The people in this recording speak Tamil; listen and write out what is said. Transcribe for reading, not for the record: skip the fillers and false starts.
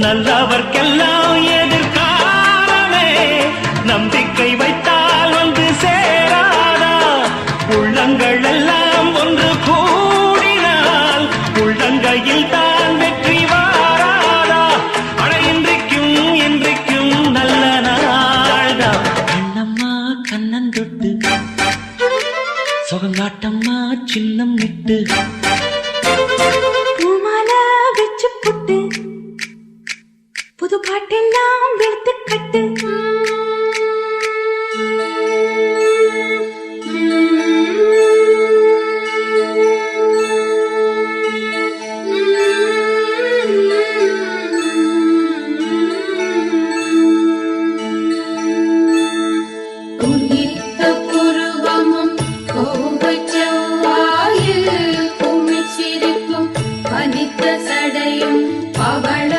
நல்லவர்க்கெல்லாம் எதிர்காலமே நம்பிக்கை வைத்தால் வந்து சேராதா உள்ளங்கள் எல்லாம் ஒன்று கூடினால் உள்ளங்கையில் தான் வெற்றி வாராதா அட இன்றைக்கும் இன்றைக்கும் நல்ல நாள்தான் கண்ணம்மா கண்ணன் தொட்டு சுகங்காட்டம்மா சின்னம் விட்டு பூமாலை வச்சு புட்டு புது பாட்டெல்லாம் வெளுத்து கட்டு